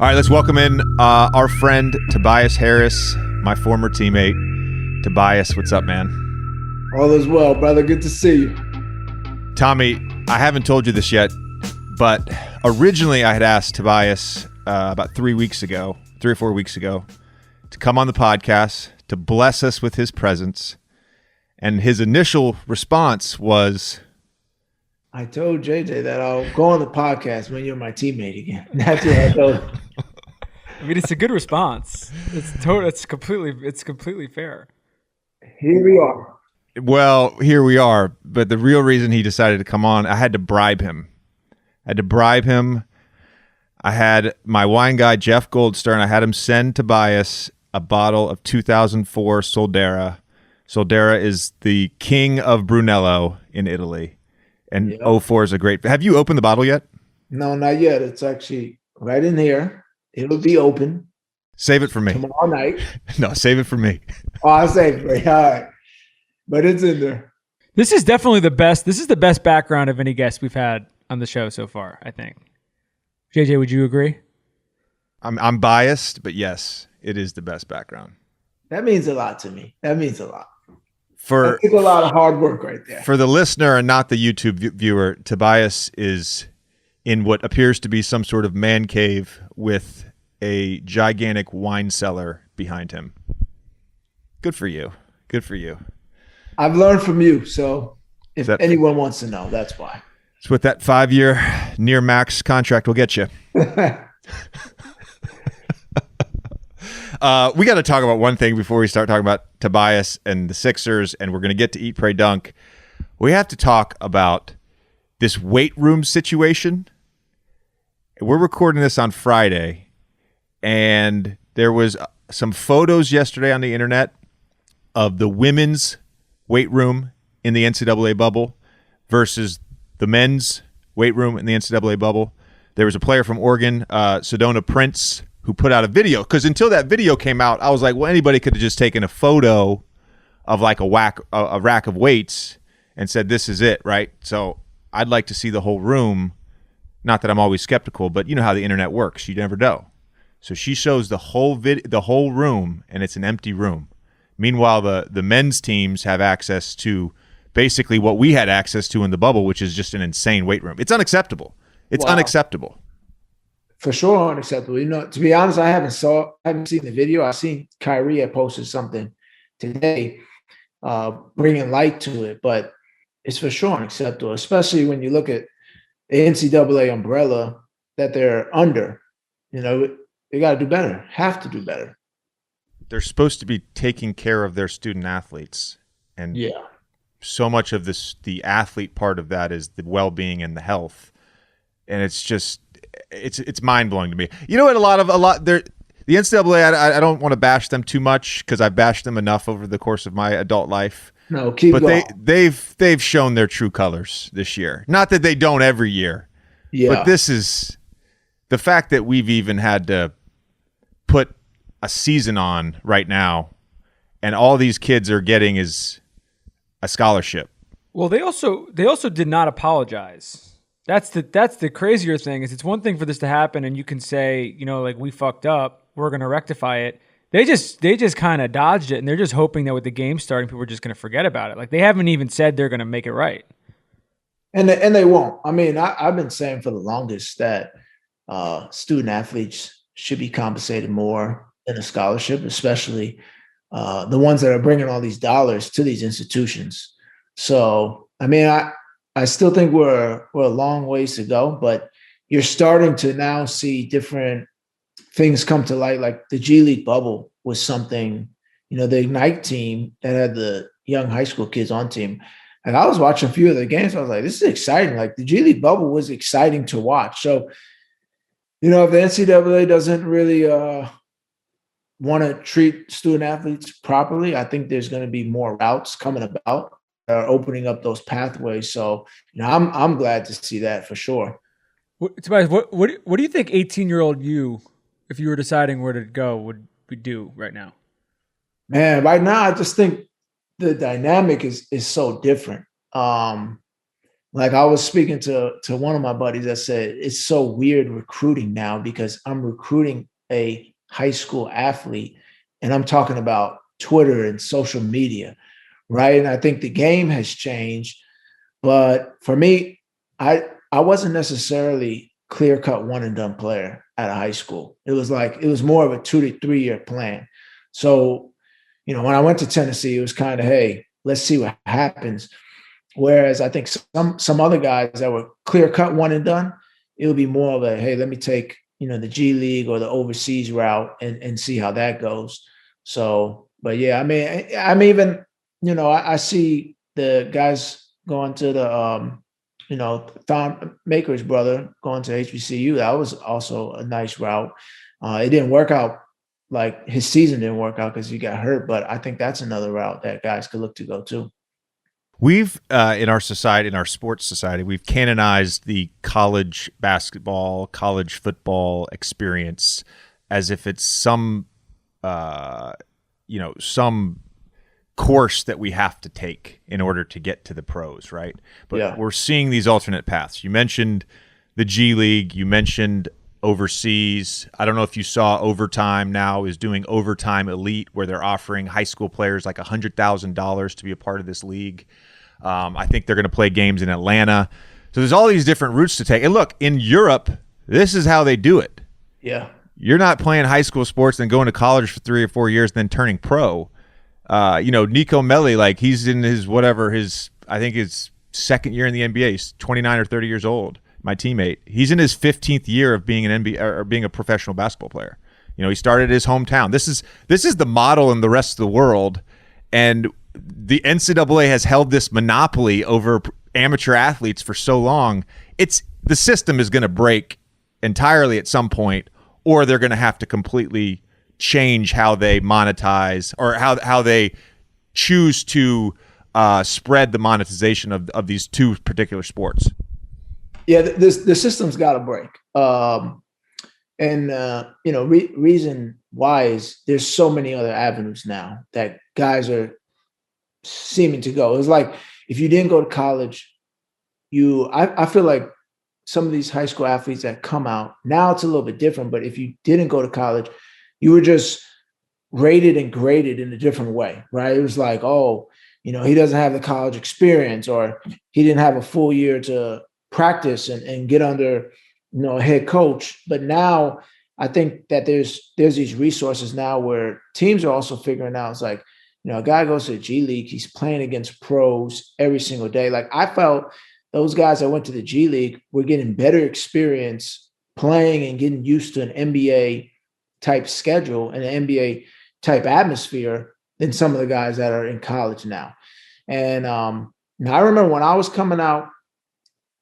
All right, let's welcome in our friend Tobias Harris, my former teammate. Tobias, what's up, man? All is well, brother. Good to see you. Tommy, I haven't told you this yet, but originally I had asked Tobias about 3 or 4 weeks ago, to come on the podcast to bless us with his presence. And his initial response was, I told JJ that I'll go on the podcast when you're my teammate again. That's what I told him. I mean, it's a good response. It's completely fair. Here we are. well, here we are. But the real reason he decided to come on, I had to bribe him. I had my wine guy, Jeff Goldstern, I had him send Tobias a bottle of 2004 Soldera. Soldera is the king of Brunello in Italy. And Yep. 04 is a great... Have you opened the bottle yet? No, not yet. It's actually right in here. It'll be open Save it for me. tomorrow night. No, save it for me. Oh, I'll save it for you. All right. But it's in there. This is definitely the best. This is the best background of any guest we've had on the show so far, I think. JJ, would you agree? I'm biased, but yes, it is the best background. That means a lot to me. That means a lot. For It's a lot of hard work right there. For the listener and not the YouTube viewer, Tobias is in what appears to be some sort of man cave with a gigantic wine cellar behind him. Good for you. Good for you. I've learned from you. So if That- anyone wants to know, that's why. It's what that 5-year near max contract will get you. We got to talk about one thing before we start talking about Tobias and the Sixers, and we're going to get to Eat, Pray, Dunk. We have to talk about this weight room situation. We're recording this on Friday, and there was some photos yesterday on the internet of the women's weight room in the NCAA bubble versus the men's weight room in the NCAA bubble. There was a player from Oregon, Sedona Prince, who put out a video, because until that video came out, I was like, well, anybody could have just taken a photo of like a rack of weights and said, this is it, right? So I'd like to see the whole room. Not that I'm always skeptical, but you know how the internet works. You never know. So she shows the whole room, and it's an empty room. Meanwhile, the men's teams have access to basically what we had access to in the bubble, which is just an insane weight room. It's unacceptable. It's Wow. unacceptable. For sure unacceptable. You know, to be honest, I haven't seen the video. I've seen Kyrie had posted something today, bringing light to it, but it's for sure unacceptable, especially when you look at the NCAA umbrella that they're under. You know, they got to do better, have to do better. They're supposed to be taking care of their student athletes. And Yeah. so much of the athlete part of that is the well-being and the health. And it's just, it's mind-blowing to me. You know what? The NCAA, I don't want to bash them too much because I've bashed them enough over the course of my adult life. No, keep But going. they've shown their true colors this year. Not that they don't every year, Yeah. but this is the fact that we've even had to put a season on right now, and all these kids are getting is a scholarship. Well, they also did not apologize. That's the crazier thing is it's one thing for this to happen and you can say, you know, like we fucked up, we're going to rectify it. They just kind of dodged it, and they're just hoping that with the game starting, people are just going to forget about it. Like they haven't even said they're going to make it right. And they won't. I mean, I've been saying for the longest that student athletes should be compensated more than a scholarship, especially the ones that are bringing all these dollars to these institutions. So, I mean, I still think we're a long ways to go, but you're starting to now see different things come to light. Like the G League bubble was something, you know, the Ignite team that had the young high school kids on team. And I was watching a few of the games. I was like, this is exciting. Like the G League bubble was exciting to watch. So, you know, if the NCAA doesn't really want to treat student athletes properly, I think there's going to be more routes coming about that are opening up those pathways. So, you know, I'm glad to see that for sure. Tobias, what do you think 18-year-old you, if you were deciding where to go, would do right now? Man, right now I just think the dynamic is so different. You Like I was speaking to one of my buddies that said it's so weird recruiting now because I'm recruiting a high school athlete and I'm talking about Twitter and social media, right? And I think the game has changed. But for me, I wasn't necessarily clear cut one and done player at a high school. It was more of a 2 to 3 year plan. So, when I went to Tennessee, it was kind of, hey, let's see what happens. Whereas I think some other guys that were clear cut one and done, it would be more of a, hey, let me take, the G League or the overseas route and see how that goes. So, but yeah, I mean, I'm even, I see the guys going to the, Thon Maker's brother going to HBCU. That was also a nice route. It didn't work out. Like his season didn't work out because he got hurt, but I think that's another route that guys could look to go to. We've in our society, in our sports society, we've canonized the college basketball, college football experience as if it's some course that we have to take in order to get to the pros, right? But we're seeing these alternate paths. You mentioned the G League. You mentioned overseas. I don't know if you saw Overtime now is doing Overtime Elite, where they're offering high school players like $100,000 to be a part of this league. I think they're going to play games in Atlanta. So there's all these different routes to take. And look, in Europe, this is how they do it. Yeah. You're not playing high school sports and going to college for 3 or 4 years, then turning pro. Nico Melli, like he's in I think his second year in the NBA. He's 29 or 30 years old. My teammate, he's in his 15th year of being an NBA or being a professional basketball player. He started his hometown. This is the model in the rest of the world, and the NCAA has held this monopoly over amateur athletes for so long. The system is going to break entirely at some point, or they're going to have to completely change how they monetize or how they choose to spread the monetization of these two particular sports. Yeah, the system's got to break. Reason why is there's so many other avenues now that guys are seeming to go. It's like if you didn't go to college, I feel like some of these high school athletes that come out, now it's a little bit different, but if you didn't go to college, you were just rated and graded in a different way, right? It was like, oh, he doesn't have the college experience, or he didn't have a full year to practice and get under, a head coach. But now I think that there's these resources now where teams are also figuring out, it's like, a guy goes to the G League, he's playing against pros every single day. Like I felt those guys that went to the G League were getting better experience playing and getting used to an NBA type schedule and an NBA type atmosphere than some of the guys that are in college now. And now I remember when I was coming out,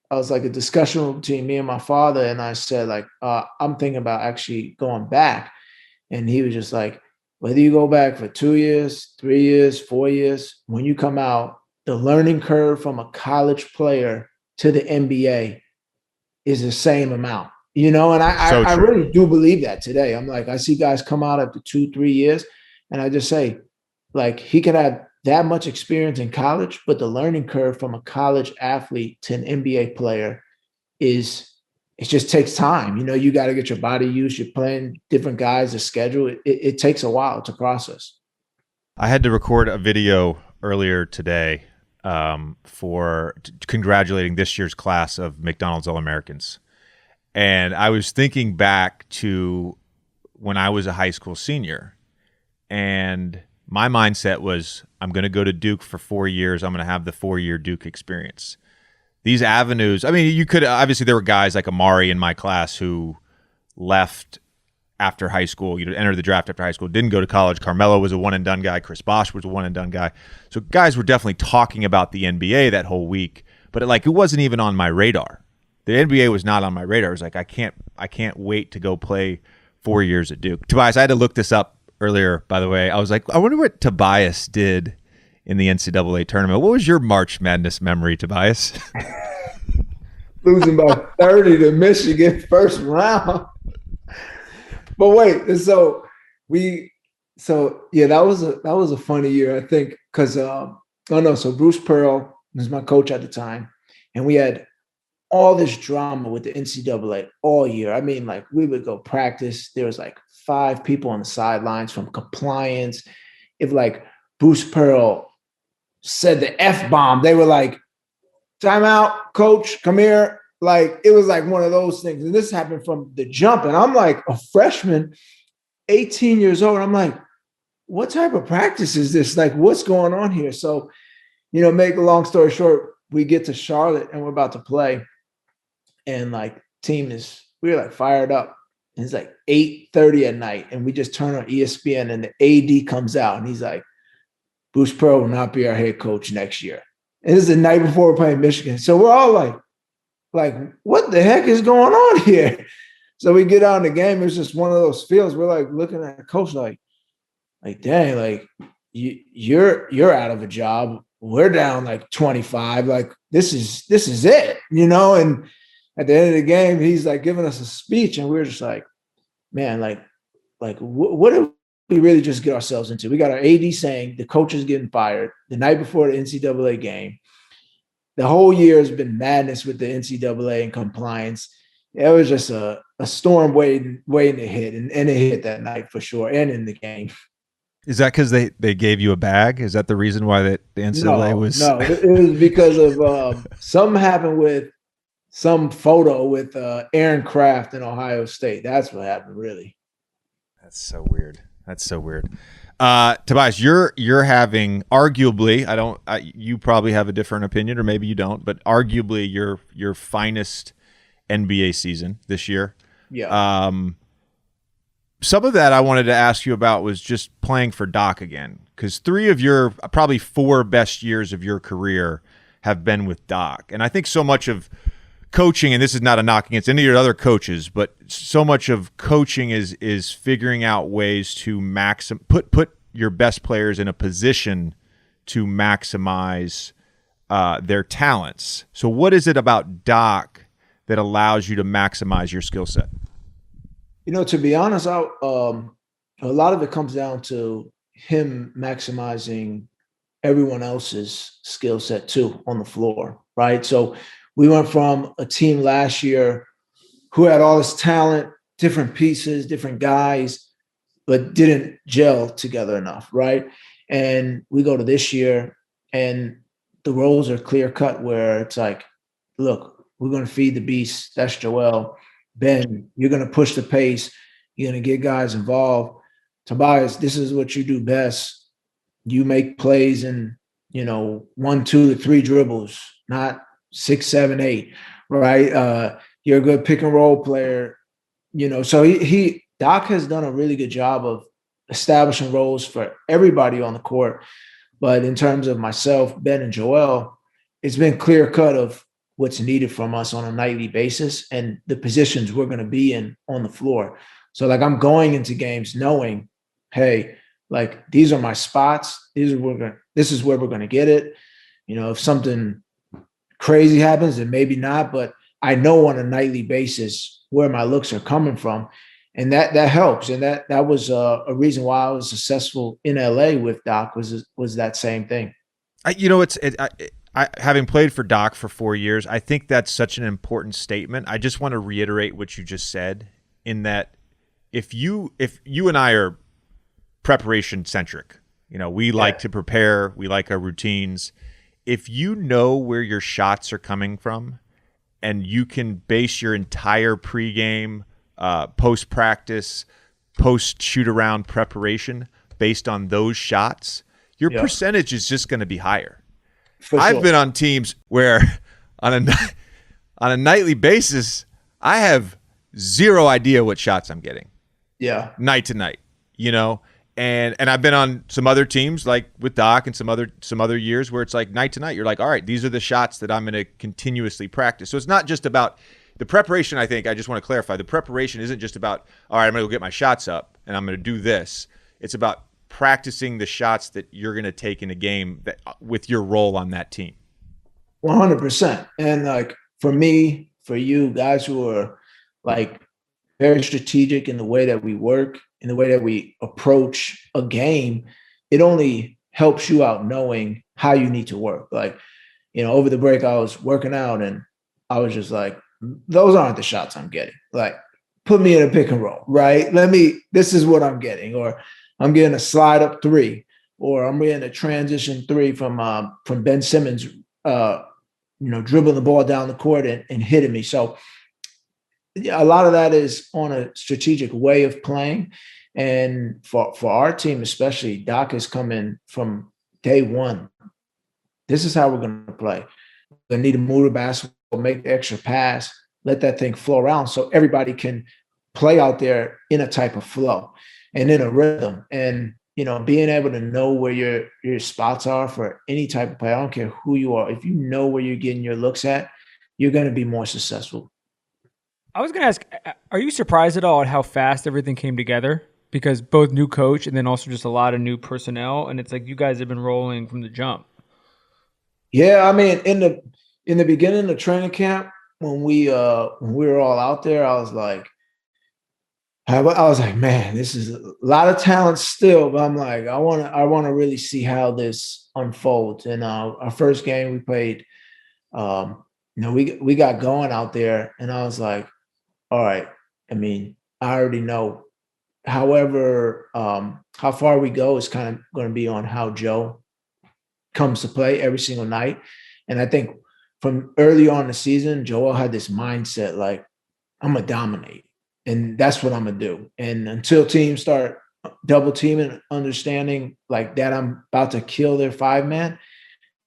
I was like a discussion between me and my father. And I said, like, I'm thinking about actually going back. And he was just like, whether you go back for 2 years, 3 years, 4 years, when you come out, the learning curve from a college player to the NBA is the same amount, and I really do believe that today. I'm like, I see guys come out after 2-3 years and I just say, like, he could have that much experience in college, but the learning curve from a college athlete to an NBA player it just takes time. You got to get your body used. You're playing different guys, the schedule. It takes a while to process. I had to record a video earlier today for congratulating this year's class of McDonald's All-Americans. And I was thinking back to when I was a high school senior, and my mindset was, I'm going to go to Duke for 4 years. I'm going to have the 4-year Duke experience. These avenues, I mean, you could, obviously there were guys like Amari in my class who left after high school, entered the draft after high school, didn't go to college. Carmelo was a one and done guy. Chris Bosh was a one and done guy. So guys were definitely talking about the NBA that whole week, but it wasn't even on my radar. The NBA was not on my radar. I was like, I can't wait to go play 4 years at Duke. Tobias, I had to look this up earlier, by the way. I was like, I wonder what Tobias did in the NCAA tournament. What was your March Madness memory, Tobias? Losing by 30 to Michigan first round. But wait, that was a funny year, I think, because so Bruce Pearl was my coach at the time. And we had all this drama with the NCAA all year. I mean, like we would go practice. There was like 5 people on the sidelines from compliance. If like Bruce Pearl said the F-bomb, they were like, timeout, coach, come here. Like, it was like one of those things. And this happened from the jump. And I'm like a freshman, 18 years old. I'm like, what type of practice is this? Like, what's going on here? So, make a long story short, we get to Charlotte and we're about to play. And like we're like fired up. And it's like 8:30 at night. And we just turn on ESPN and the AD comes out and he's like, Bruce Pearl will not be our head coach next year. And this is the night before we're playing Michigan. So we're all like, what the heck is going on here? So we get out in the game. It's just one of those feels. We're like looking at the coach like, dang, like you're out of a job. We're down like 25. Like this is it, And at the end of the game, he's like giving us a speech, and we're just like, man, what did we really just get ourselves into? We got our AD saying the coach is getting fired the night before the NCAA game. The whole year has been madness with the NCAA and compliance. It was just a storm waiting to hit, and it hit that night for sure, and in the game. Is that because they gave you a bag? Is that the reason why the NCAA was? No, it was because of something happened with some photo with Aaron Kraft in Ohio State. That's what happened, really. That's so weird. Tobias, you're having arguably, you probably have a different opinion, or maybe you don't, but arguably your finest NBA season this year. Yeah. Some of that I wanted to ask you about was just playing for Doc again, because 3 of your probably 4 best years of your career have been with Doc. And I think so much of coaching, and this is not a knock against any of your other coaches, but so much of coaching is figuring out ways to put your best players in a position to maximize their talents. So what is it about Doc that allows you to maximize your skill set? To be honest, a lot of it comes down to him maximizing everyone else's skill set too on the floor, right? So we went from a team last year who had all this talent, different pieces, different guys, but didn't gel together enough, right? And we go to this year and the roles are clear cut where it's like, look, we're going to feed the beast. That's Joel. Ben, you're going to push the pace. You're going to get guys involved. Tobias, this is what you do best. You make plays in, 1, 2, 3 dribbles, not 6, 7, 8, right? You're a good pick and roll player, So Doc has done a really good job of establishing roles for everybody on the court. But in terms of myself, Ben, and Joel, it's been clear cut of what's needed from us on a nightly basis and the positions we're going to be in on the floor. So like I'm going into games knowing, hey, like these are my spots. This is where we're going to get it. If something crazy happens, then maybe not, but I know on a nightly basis where my looks are coming from. And that helps. And that was a reason why I was successful in LA with Doc was that same thing. I having played for Doc for 4 years, I think that's such an important statement. I just want to reiterate what you just said, in that if you and I are preparation centric, we like to prepare, we like our routines. If you know where your shots are coming from and you can base your entire pregame, post-practice, post-shoot-around preparation based on those shots, your percentage is just going to be higher. I've been on teams where on a nightly basis, I have zero idea what shots I'm getting. Yeah. Night to night, and I've been on some other teams like with Doc and some other years where it's like night to night. You're like, all right, these are the shots that I'm going to continuously practice. So it's not just about the preparation. I think I just want to clarify, the preparation isn't just about, all right, I'm going to go get my shots up and I'm going to do this. It's about practicing the shots that you're going to take in a game with your role on that team. 100%. And like for me, for you guys who are like very strategic in the way that we work, in the way that we approach a game, it only helps you out knowing how you need to work. Like over the break, I was working out and I was just like, those aren't the shots I'm getting. Like, put me in a pick and roll, right? This is what I'm getting, or I'm getting a slide up 3, or I'm getting a transition 3 from Ben Simmons, dribbling the ball down the court and hitting me. So a lot of that is on a strategic way of playing. And for our team, especially, Doc has come in from day one. This is how we're going to play. They need to move the basketball, make the extra pass, let that thing flow around so everybody can play out there in a type of flow and in a rhythm. And, being able to know where your spots are for any type of play. I don't care who you are. If you know where you're getting your looks at, you're going to be more successful. I was going to ask, are you surprised at all at how fast everything came together? Because both new coach and then also just a lot of new personnel. And it's like you guys have been rolling from the jump. Yeah, I mean, in the beginning of training camp, when we were all out there, I was like, man, this is a lot of talent still, but I'm like, I want to really see how this unfolds. And our first game we played, we got going out there, and I was like, all right. I mean, I already know. However, how far we go is kind of going to be on how Joe comes to play every single night. And I think from early on in the season, Joel had this mindset like, I'm going to dominate. And that's what I'm going to do. And until teams start double teaming, understanding like that I'm about to kill their 5-man,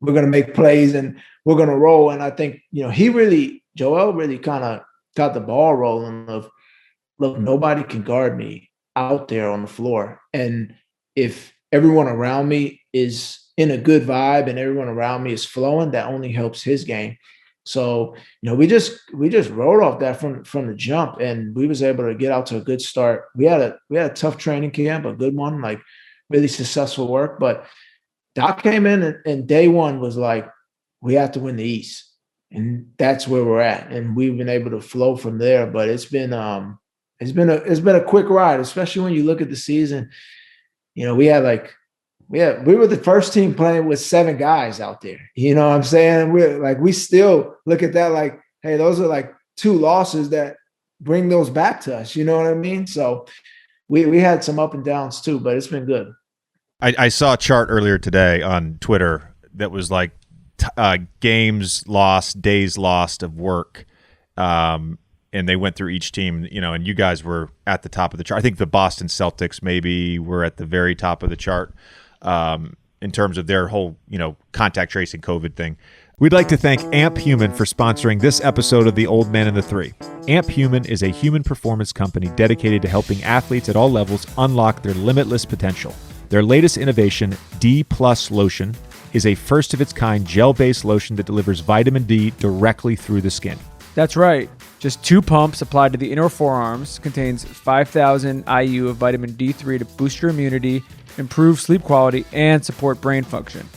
we're going to make plays and we're going to roll. And I think, Joel really kind of got the ball rolling of, look, nobody can guard me out there on the floor. And if everyone around me is in a good vibe and everyone around me is flowing, that only helps his game. So, we just rolled off that from the jump, and we was able to get out to a good start. We had a tough training camp, a good one, like really successful work. But Doc came in and day one was like, we have to win the East. And that's where we're at. And we've been able to flow from there. But it's been a quick ride, especially when you look at the season. We were the first team playing with 7 guys out there. You know what I'm saying? We still look at that like, hey, those are like 2 losses that bring those back to us. You know what I mean? So we had some up and downs too, but it's been good. I saw a chart earlier today on Twitter that was like games lost, days lost of work. And they went through each team, and you guys were at the top of the chart. I think the Boston Celtics maybe were at the very top of the chart in terms of their whole, contact tracing COVID thing. We'd like to thank Amp Human for sponsoring this episode of The Old Man and the Three. Amp Human is a human performance company dedicated to helping athletes at all levels unlock their limitless potential. Their latest innovation, D Plus Lotion, is a first-of-its-kind gel-based lotion that delivers vitamin D directly through the skin. That's right. Just 2 pumps applied to the inner forearms, contains 5,000 IU of vitamin D3 to boost your immunity, improve sleep quality, and support brain function.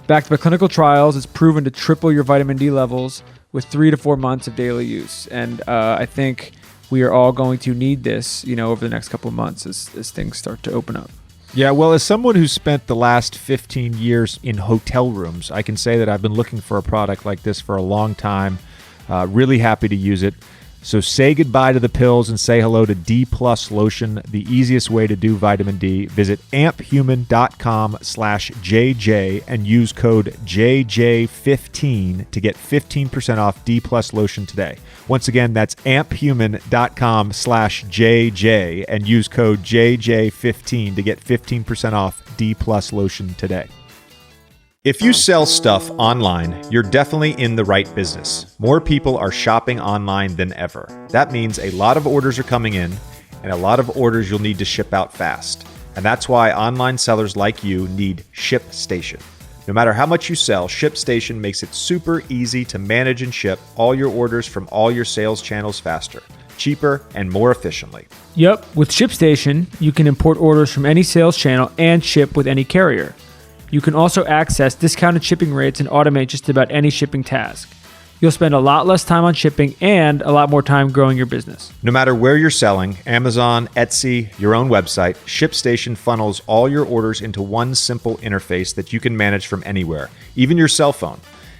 Backed by clinical trials, it's proven to triple your vitamin D levels with 3 to 4 months of daily use. And I think we are all going to need this, over the next couple of months as things start to open up. Yeah, well, as someone who's spent the last 15 years in hotel rooms, I can say that I've been looking for a product like this for a long time. Really happy to use it. So say goodbye to the pills and say hello to D Plus Lotion, the easiest way to do vitamin D. Visit amphuman.com/JJ and use code JJ15 to get 15% off D Plus Lotion today. Once again, that's amphuman.com/JJ and use code JJ15 to get 15% off D Plus Lotion today. If you sell stuff online, you're definitely in the right business. More people are shopping online than ever. That means a lot of orders are coming in, and a lot of orders you'll need to ship out fast. And that's why online sellers like you need ShipStation. No matter how much you sell, ShipStation makes it super easy to manage and ship all your orders from all your sales channels faster, cheaper, and more efficiently. Yep, with ShipStation, you can import orders from any sales channel and ship with any carrier. You can also access discounted shipping rates and automate just about any shipping task. You'll spend a lot less time on shipping and a lot more time growing your business. No matter where you're selling, Amazon, Etsy, your own website, ShipStation funnels all your orders into one simple interface that you can manage from anywhere, even your cell phone.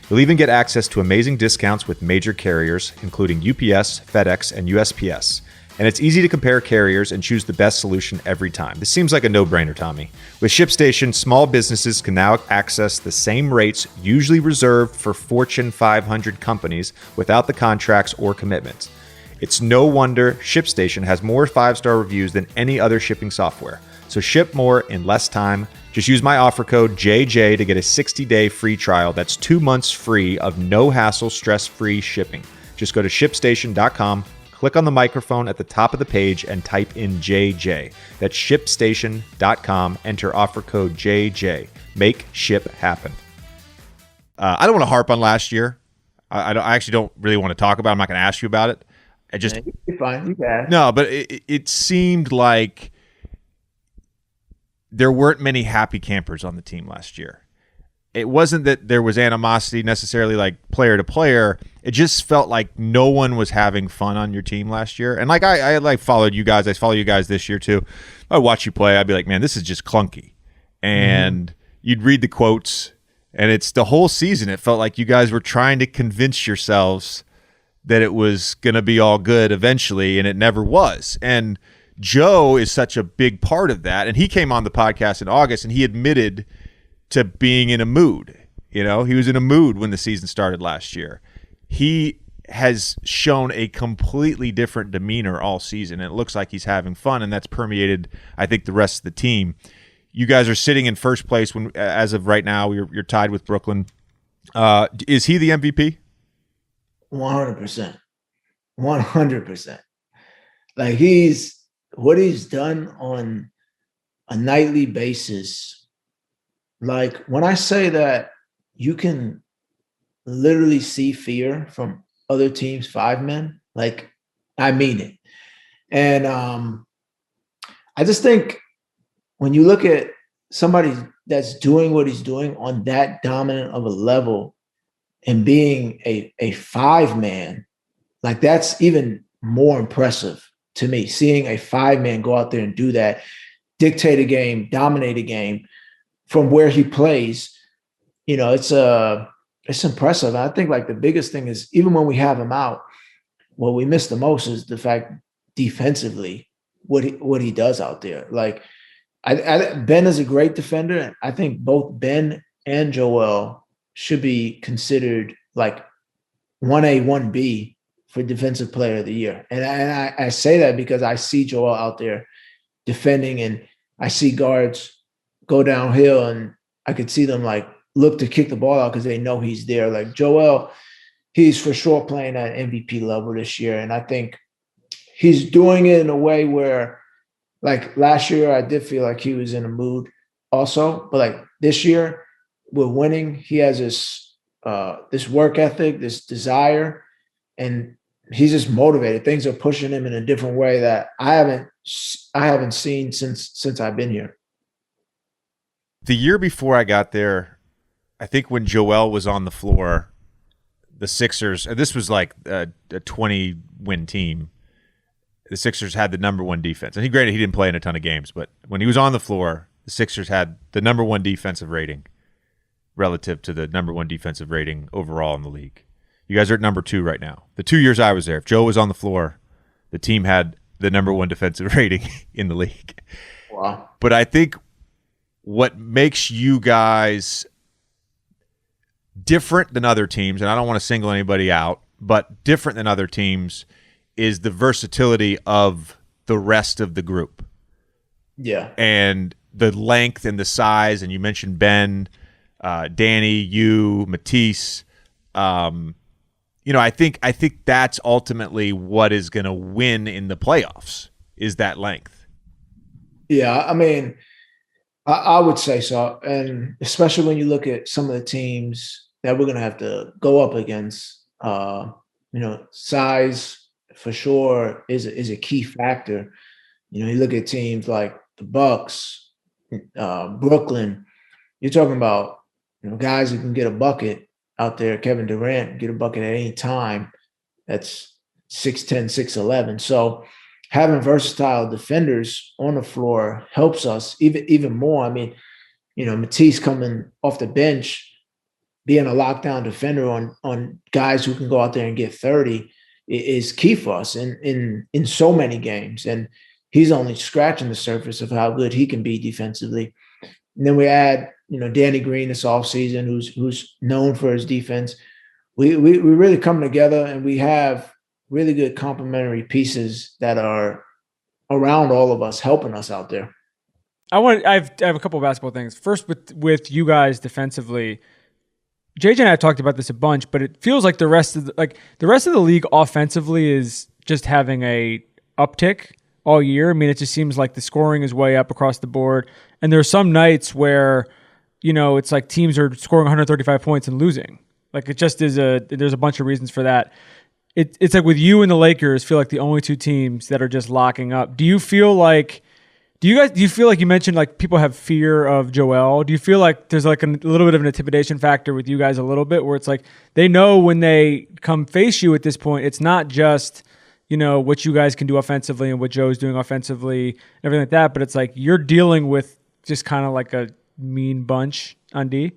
You'll even get access to amazing discounts with major carriers, including UPS, FedEx, and USPS. And it's easy to compare carriers and choose the best solution every time. This seems like a no-brainer, Tommy. With ShipStation, small businesses can now access the same rates usually reserved for Fortune 500 companies without the contracts or commitments. It's no wonder ShipStation has more 5-star reviews than any other shipping software. So ship more in less time. Just use my offer code JJ to get a 60-day free trial. That's 2 months free of no-hassle, stress-free shipping. Just go to ShipStation.com, click on the microphone at the top of the page, and type in JJ. That's ShipStation.com. Enter offer code JJ. Make ship happen. I don't want to harp on last year. I actually don't really want to talk about it. I'm not going to ask you about it. You're fine. You can. No, but it seemed like there weren't many happy campers on the team last year. It wasn't that there was animosity necessarily like player to player. It just felt like no one was having fun on your team last year. And like I like followed you guys. I follow you guys this year too. I watch you play. I'd be like, man, this is just clunky. And you'd read the quotes, and it's the whole season. It felt like you guys were trying to convince yourselves that it was going to be all good eventually, and it never was. And Joe is such a big part of that. And he came on the podcast in August, and he admitted to being in a mood. You know, he was in a mood when the season started last year. He has shown a completely different demeanor all season. And it looks like he's having fun, and that's permeated, I think, the rest of the team. You guys are sitting in first place when, as of right now, you're tied with Brooklyn. Is he the MVP? 100%. 100%. Like what he's done on a nightly basis. Like when I say that you can literally see fear from other teams' 5 men, like I mean it. And I just think when you look at somebody that's doing what he's doing on that dominant of a level and being a 5-man, like that's even more impressive to me. Seeing a 5-man go out there and do that, dictate a game, dominate a game from where he plays, you know, it's impressive. I think like the biggest thing is even when we have him out, what we miss the most is the fact defensively what he does out there. Like Ben is a great defender. I think both Ben and Joel should be considered like 1A, 1B for Defensive Player of the Year. And I say that because I see Joel out there defending, and I see guards go downhill, and I could see them like look to kick the ball out because they know he's there. Like Joel, he's for sure playing at MVP level this year. And I think he's doing it in a way where like last year, I did feel like he was in a mood also, but like this year, we're winning. He has this work ethic, this desire, and he's just motivated. Things are pushing him in a different way that I haven't seen since I've been here. The year before I got there, I think when Joel was on the floor, the Sixers, and this was like a 20-win team, the Sixers had the number 1 defense. And granted, he didn't play in a ton of games, but when he was on the floor, the Sixers had the number 1 defensive rating relative to the number 1 defensive rating overall in the league. You guys are at number 2 right now. The 2 years I was there, if Joe was on the floor, the team had the number 1 defensive rating in the league. Wow. But I think what makes you guys different than other teams, and I don't want to single anybody out, but different than other teams, is the versatility of the rest of the group. Yeah. And the length and the size, and you mentioned Ben, Danny, you, Matisse. I think that's ultimately what is going to win in the playoffs, is that length. Yeah, I mean, I would say so. And especially when you look at some of the teams that we're going to have to go up against, size for sure is a key factor. You look at teams like the Bucks, Brooklyn, you're talking about, guys who can get a bucket out there. Kevin Durant get a bucket at any time. That's 6'10", 6'11". So having versatile defenders on the floor helps us even more. I mean, Matisse coming off the bench, being a lockdown defender on guys who can go out there and get 30 is key for us in so many games. And he's only scratching the surface of how good he can be defensively. And then we add, Danny Green this offseason, who's known for his defense. We really come together, and we have really good complementary pieces that are around all of us, helping us out there. I have a couple of basketball things. First, with you guys defensively, JJ and I have talked about this a bunch, but it feels like the rest of the league offensively is just having a uptick all year. I mean, it just seems like the scoring is way up across the board, and there are some nights where, it's like teams are scoring 135 points and losing. Like, it just is there's a bunch of reasons for that. It's like with you and the Lakers feel like the only two teams that are just locking up. Do you feel like you mentioned like people have fear of Joel? Do you feel like there's like a little bit of an intimidation factor with you guys a little bit, where it's like they know when they come face you at this point, it's not just, what you guys can do offensively and what Joe's doing offensively and everything like that, but it's like you're dealing with just kind of like a mean bunch on D?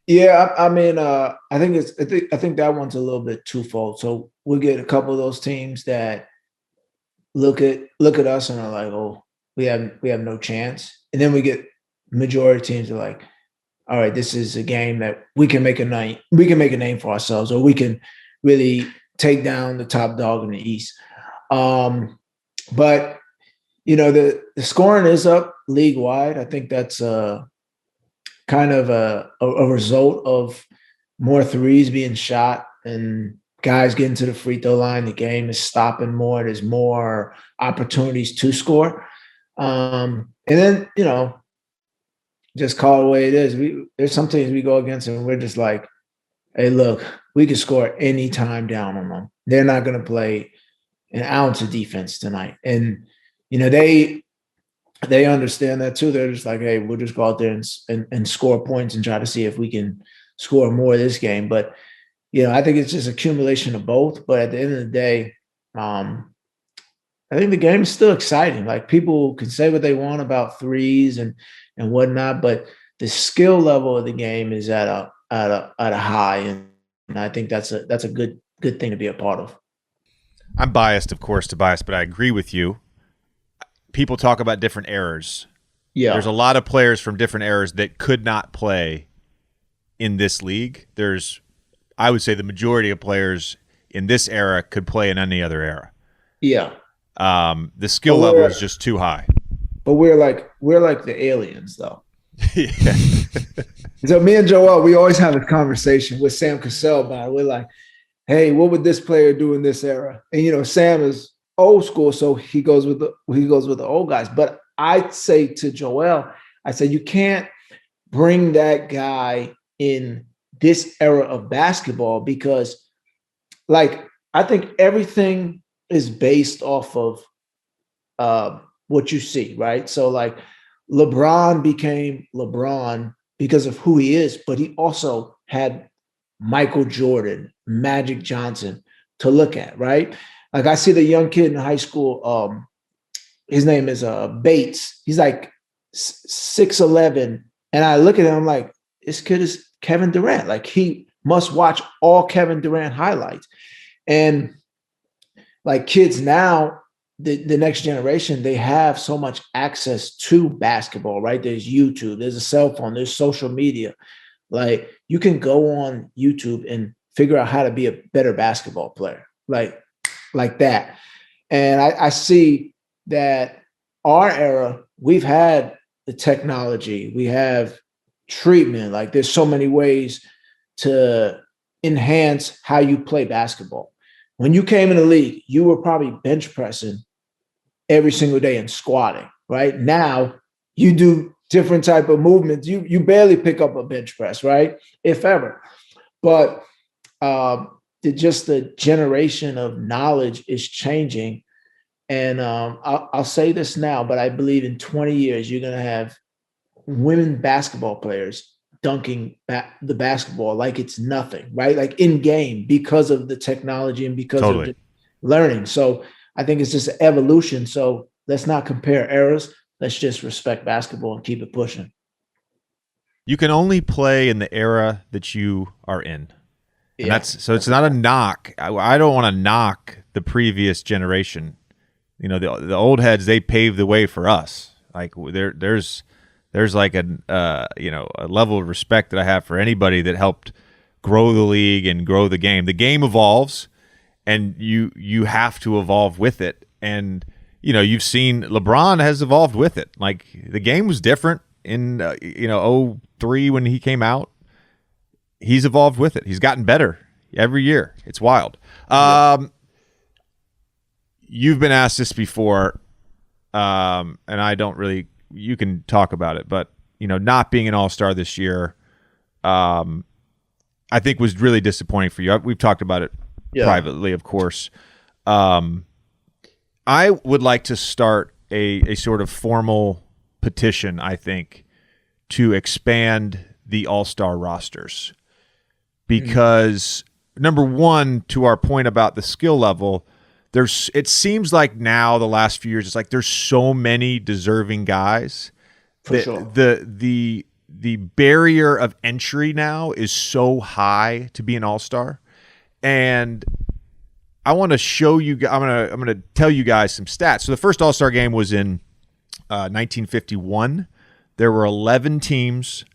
Yeah, I mean, I think that one's a little bit twofold. So we get a couple of those teams that look at us and are like, oh, we have no chance. And then we get majority of teams that are like, all right, this is a game that we can make a name for ourselves, or we can really take down the top dog in the East. But the scoring is up league wide. I think that's kind of a result of more threes being shot and guys getting to the free throw line. The game is stopping more. There's more opportunities to score. And then, just call it the way it is. There's some teams we go against and we're just like, hey, look, we can score any time down on them. They're not going to play an ounce of defense tonight. And, they understand that too. They're just like, hey, we'll just go out there and score points and try to see if we can score more this game. But, I think it's just accumulation of both. But at the end of the day, I think the game is still exciting. Like, people can say what they want about threes and whatnot, but the skill level of the game is at a high, and I think that's a good thing to be a part of. I'm biased, of course, Tobias, but I agree with you. People talk about different eras. Yeah, there's a lot of players from different eras that could not play in this league. I would say the majority of players in this era could play in any other era. Yeah. The skill level is just too high. But we're like the aliens, though. Yeah. So me and Joel, we always have a conversation with Sam Cassell about it. We're like, hey, what would this player do in this era? And Sam is old school, so he goes with the old guys. But I say to Joel, I said, you can't bring that guy in this era of basketball because, like, I think everything is based off of what you see, right? So, like, LeBron became LeBron because of who he is, but he also had Michael Jordan, Magic Johnson to look at, right? Like, I see the young kid in high school. His name is Bates. He's like 6'11", and I look at him, I'm like, this kid is Kevin Durant. Like, he must watch all Kevin Durant highlights. And like, kids now, the next generation, they have so much access to basketball, right? There's YouTube, there's a cell phone, there's social media. Like, you can go on YouTube and figure out how to be a better basketball player, like that. And I see that our era, we've had the technology, we have treatment. Like, there's so many ways to enhance how you play basketball. When you came in the league, you were probably bench pressing every single day and squatting. Right now, you do different type of movements. You barely pick up a bench press, right? If ever. But the generation of knowledge is changing. And I'll say this now, but I believe in 20 years, you're going to have women basketball players dunking the basketball like it's nothing, right? Like, in game, because of the technology and because of the learning. So I think it's just an evolution. So let's not compare eras. Let's just respect basketball and keep it pushing. you can only play in the era that you are in. And it's not a knock. I don't want to knock the previous generation. You know, the old heads, they paved the way for us. Like there's like a level of respect that I have for anybody that helped grow the league and grow the game. The game evolves, and you have to evolve with it. And you know, you've seen LeBron has evolved with it. Like the game was different in 03 when he came out. He's evolved with it. He's gotten better every year. It's wild. You've been asked this before, and I don't really. You can talk about it, but not being an All-Star this year, I think was really disappointing for you. We've talked about it privately, of course. I would like to start a sort of formal petition, I think, to expand the All-Star rosters. Because number one, to our point about the skill level, it seems like now the last few years, it's like there's so many deserving guys. For sure. The barrier of entry now is so high to be an All-Star. And I want to show you, I'm going to tell you guys some stats. So the first All-Star game was in 1951. There were 11 teams.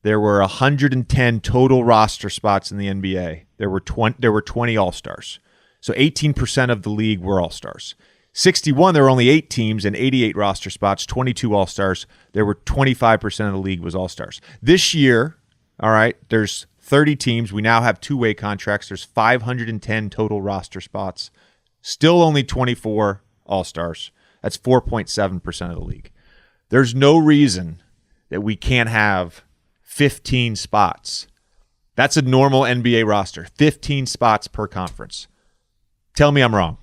There were 110 total roster spots in the NBA. There were 20 All-Stars. So 18% of the league were All-Stars. 61, there were only 8 teams and 88 roster spots, 22 All-Stars. There were 25% of the league was All-Stars. This year, all right, there's 30 teams. We now have two-way contracts. There's 510 total roster spots. Still only 24 All-Stars. That's 4.7% of the league. There's no reason that we can't have 15 spots. That's a normal NBA roster. 15 spots per conference. Tell me I'm wrong.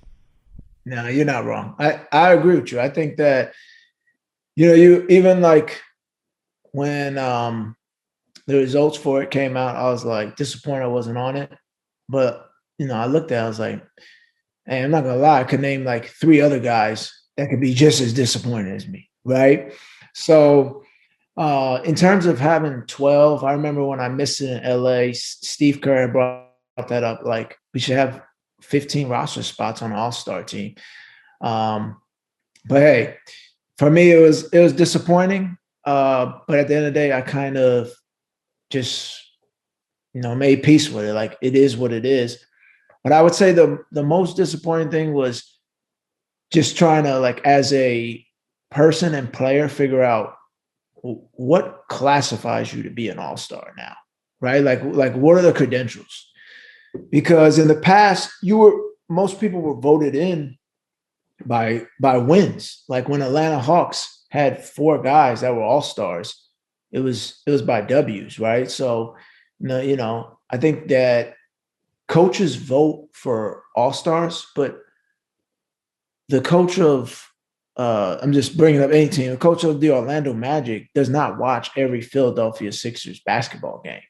No, you're not wrong. I agree with you. I think that, you even like when the results for it came out, I was like disappointed I wasn't on it. But, I looked at it, I was like, hey, I'm not going to lie. I could name like 3 other guys that could be just as disappointed as me. Right. So in terms of having 12, I remember when I missed it in LA, Steve Kerr brought that up. Like we should have 15 roster spots on an All-Star team. But hey, for me, it was disappointing. But at the end of the day, I kind of just, made peace with it. Like it is what it is. But I would say the most disappointing thing was just trying to, like, as a person and player, figure out what classifies you to be an All-Star now, right? Like what are the credentials? Because in the past, most people were voted in by wins. Like when Atlanta Hawks had 4 guys that were All-Stars, it was by W's, right? So, I think that coaches vote for All-Stars, but the coach of I'm just bringing up any team. The coach of the Orlando Magic does not watch every Philadelphia Sixers basketball game,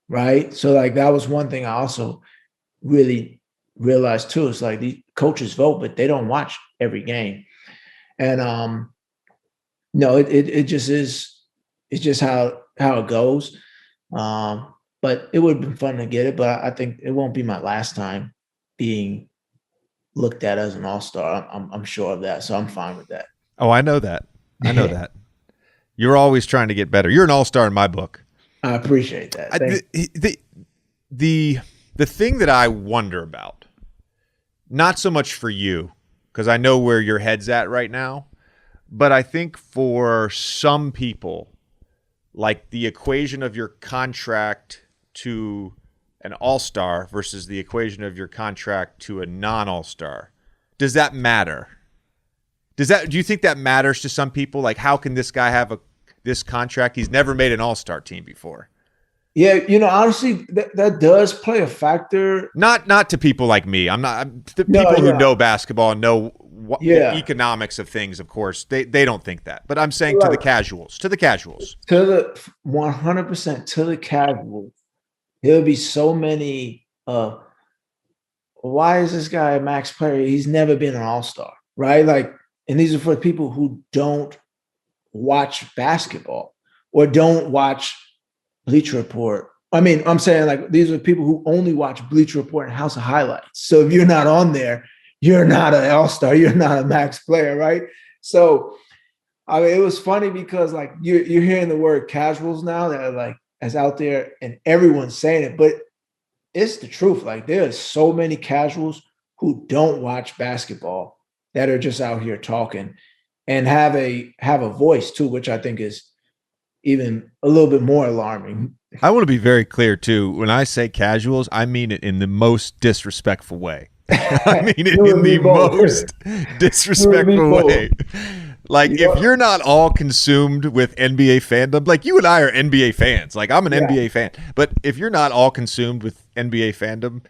right? So, like, that was one thing I also really realized too. It's like the coaches vote, but they don't watch every game. And no, it just is. It's just how it goes. But it would have been fun to get it. But I think it won't be my last time being looked at as an All-Star. I'm sure of that. So I'm fine with that. Oh, I know that. I know that. You're always trying to get better. You're an All-Star in my book. I appreciate that. The thing that I wonder about, not so much for you, because I know where your head's at right now, but I think for some people, like the equation of your contract to an All-Star versus the equation of your contract to a non-All-Star, does that matter? Do you think that matters to some people? Like, how can this guy have this contract? He's never made an All-Star team before. Yeah, honestly, that does play a factor. Not to people like me. People who know basketball and know the economics of things. Of course, they don't think that. But I'm saying to the casuals, to the 100% to the casuals, there'll be so many. Why is this guy a max player? He's never been an All-Star, right? Like, and these are for people who don't watch basketball or don't watch Bleacher Report. I mean, I'm saying like these are people who only watch Bleacher Report and House of Highlights. So if you're not on there, you're not an all-star, you're not a max player, right? So I mean, it was funny because like you're hearing the word casuals now that are like as out there and everyone's saying it, but it's the truth. Like there's so many casuals who don't watch basketball that are just out here talking and have a voice too, which I think is even a little bit more alarming. I want to be very clear too. When I say casuals, I mean it in the most disrespectful way. I mean it in the most disrespectful way. Like if you're not all consumed with NBA fandom, like you and I are NBA fans. Like I'm an NBA fan, but if you're not all consumed with NBA fandom,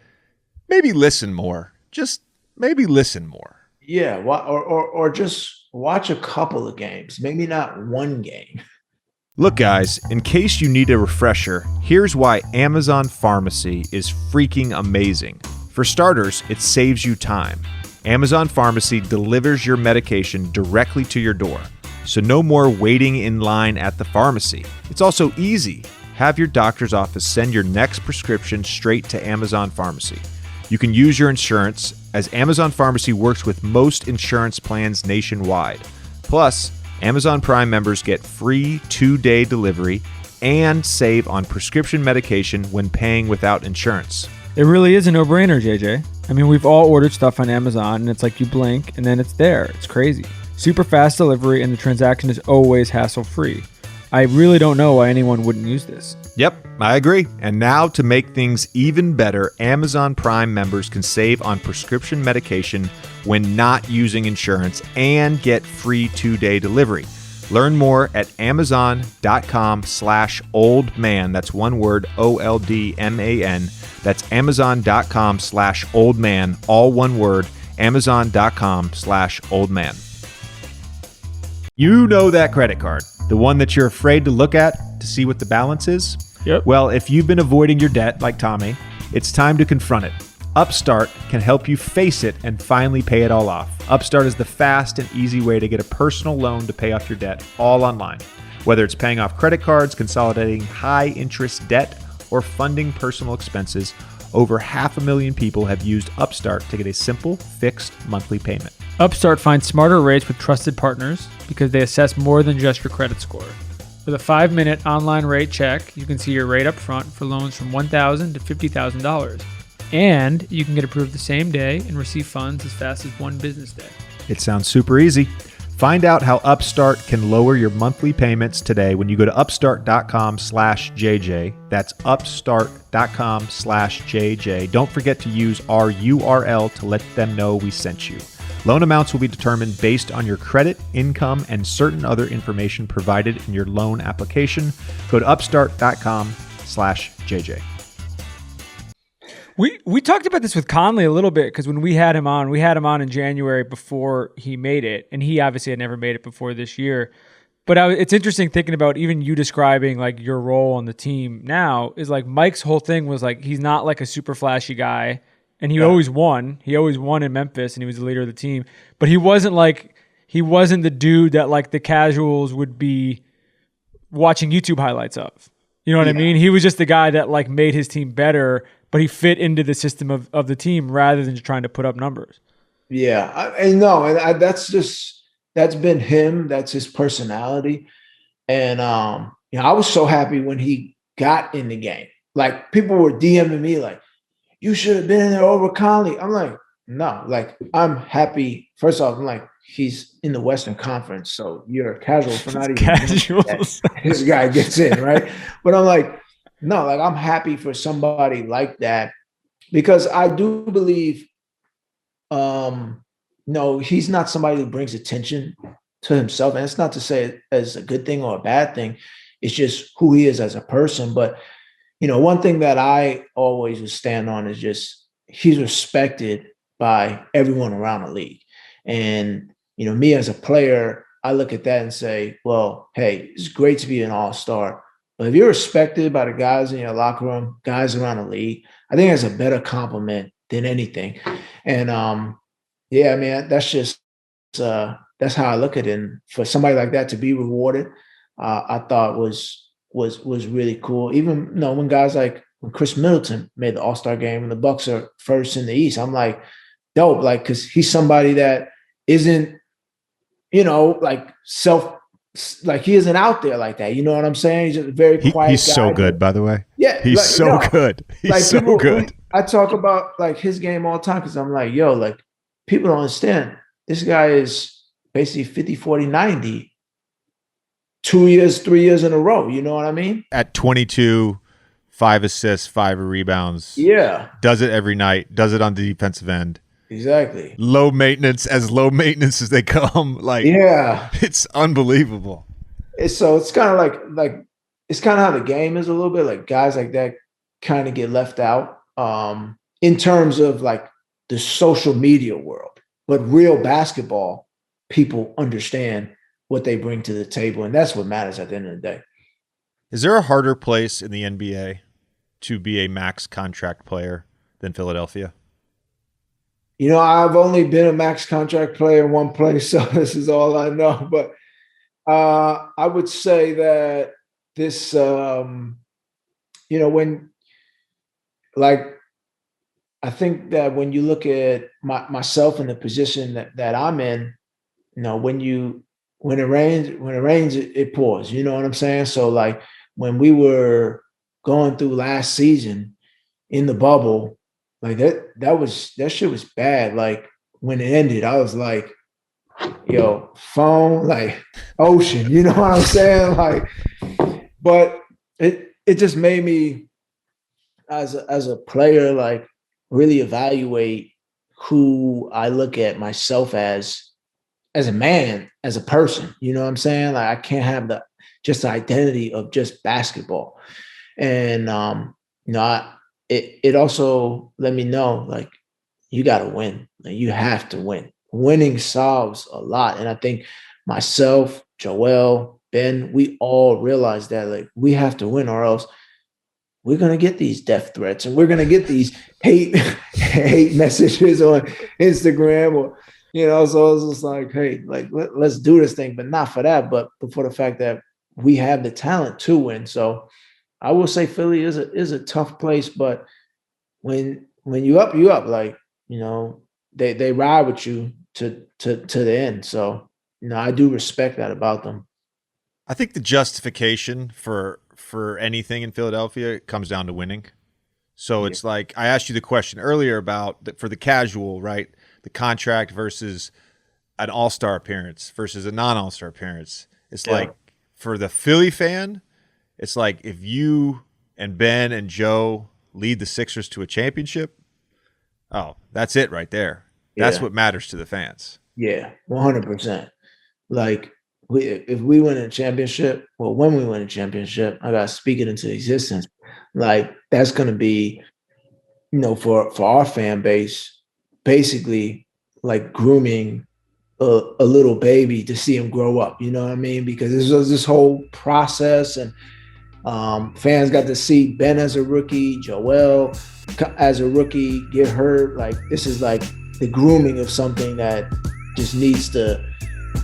maybe listen more. Just maybe listen more. Yeah, or just watch a couple of games, maybe not one game. Look, guys, in case you need a refresher, here's why Amazon Pharmacy is freaking amazing. For starters, it saves you time. Amazon Pharmacy delivers your medication directly to your door, so no more waiting in line at the pharmacy. It's also easy. Have your doctor's office send your next prescription straight to Amazon Pharmacy. You can use your insurance, as Amazon Pharmacy works with most insurance plans nationwide. Plus, Amazon Prime members get free 2-day delivery and save on prescription medication when paying without insurance. It really is a no-brainer, JJ. I mean, we've all ordered stuff on Amazon, and it's like you blink, and then it's there. It's crazy. Super fast delivery, and the transaction is always hassle-free. I really don't know why anyone wouldn't use this. Yep, I agree. And now to make things even better, Amazon Prime members can save on prescription medication when not using insurance and get free 2-day delivery. Learn more at amazon.com/oldman. That's one word, OLDMAN. That's amazon.com/oldman, all one word, amazon.com/oldman. You know that credit card, the one that you're afraid to look at to see what the balance is? Yep. Well, if you've been avoiding your debt like Tommy, it's time to confront it. Upstart can help you face it and finally pay it all off. Upstart is the fast and easy way to get a personal loan to pay off your debt all online. Whether it's paying off credit cards, consolidating high interest debt, or funding personal expenses, over 500,000 people have used Upstart to get a simple, fixed monthly payment. Upstart finds smarter rates with trusted partners because they assess more than just your credit score. With a 5-minute online rate check, you can see your rate up front for loans from $1,000 to $50,000. And you can get approved the same day and receive funds as fast as one business day. It sounds super easy. Find out how Upstart can lower your monthly payments today when you go to upstart.com/JJ. That's upstart.com/JJ. Don't forget to use our URL to let them know we sent you. Loan amounts will be determined based on your credit, income, and certain other information provided in your loan application. Go to upstart.com/JJ. We talked about this with Conley a little bit because when we had him on in January before he made it, and he obviously had never made it before this year. But it's interesting thinking about even you describing like your role on the team now is like Mike's whole thing was like he's not like a super flashy guy, and he always won. He always won in Memphis, and he was the leader of the team. But he wasn't the dude that like the casuals would be watching YouTube highlights of. You know what I mean? He was just the guy that like made his team better, but he fit into the system of the team rather than just trying to put up numbers. Yeah, that's been him. That's his personality. And I was so happy when he got in the game. Like people were DMing me like, you should have been in there over Conley. I'm like, no, like I'm happy. First off, I'm like, he's in the Western Conference, so you're a casual for not even casuals. This guy gets in, right? But I'm like, no, like I'm happy for somebody like that because I do believe, no, he's not somebody who brings attention to himself, and it's not to say it as a good thing or a bad thing. It's just who he is as a person. But one thing that I always would stand on is just he's respected by everyone around the league. And, me as a player, I look at that and say, well, hey, it's great to be an all-star. But if you're respected by the guys in your locker room, guys around the league, I think that's a better compliment than anything. And, that's just that's how I look at it. And for somebody like that to be rewarded, I thought was was really cool. Even when guys like when Chris Middleton made the All-Star game and the Bucks are first in the East, I'm like, dope, like because he's somebody that isn't, like like he isn't out there like that. You know what I'm saying? He's just a very quiet. He's guy, so good, by the way. Yeah, he's so good. He's like so good. I talk about like his game all the time because I'm like, yo, like people don't understand. This guy is basically 50, 40, 90, 2 years, 3 years in a row. You know what I mean? At 22, 5 assists, 5 rebounds. Yeah. Does it every night. Does it on the defensive end. Exactly. Low maintenance as they come. Like, yeah, it's unbelievable. It's kind of like it's kind of how the game is a little bit. Like guys like that kind of get left out in terms of like the social media world, but real basketball people understand what they bring to the table, and that's what matters at the end of the day. Is there a harder place in the NBA to be a max contract player than Philadelphia? I've only been a max contract player in one place, so this is all I know. But I would say that this, when, like, I think that when you look at myself in the position that I'm in, when it rains, it pours. You know what I'm saying? So, like, when we were going through last season in the bubble, like that shit was bad. Like when it ended, I was like, yo, phone, like ocean, you know what I'm saying? Like, but it just made me as a player, like really evaluate who I look at myself as a man, as a person, you know what I'm saying? Like I can't have the identity of just basketball. And it also let me know, like, you got to win. Like, you have to win. Winning solves a lot. And I think myself, Joel, Ben, we all realize that, like, we have to win or else we're going to get these death threats and we're going to get these hate messages on Instagram or, so it's just like, hey, like, let's do this thing, but not for that, but for the fact that we have the talent to win. So I will say Philly is a tough place, but when you up, like, they ride with you to the end. So, I do respect that about them. I think the justification for anything in Philadelphia comes down to winning. So it's like, I asked you the question earlier about for the casual, right? The contract versus an all-star appearance versus a non-all-star appearance. It's like, for the Philly fan, it's like if you and Ben and Joe lead the Sixers to a championship, oh, that's it right there. That's what matters to the fans. Yeah, 100%. Like, if we win a championship, well, when we win a championship, I got to speak it into existence. Like, that's going to be, for our fan base, basically like grooming a little baby to see him grow up. You know what I mean? Because this was this whole process, and fans got to see Ben as a rookie, Joel as a rookie get hurt. Like, this is like the grooming of something that just needs to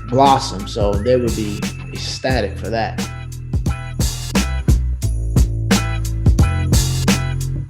blossom. So they would be ecstatic for that.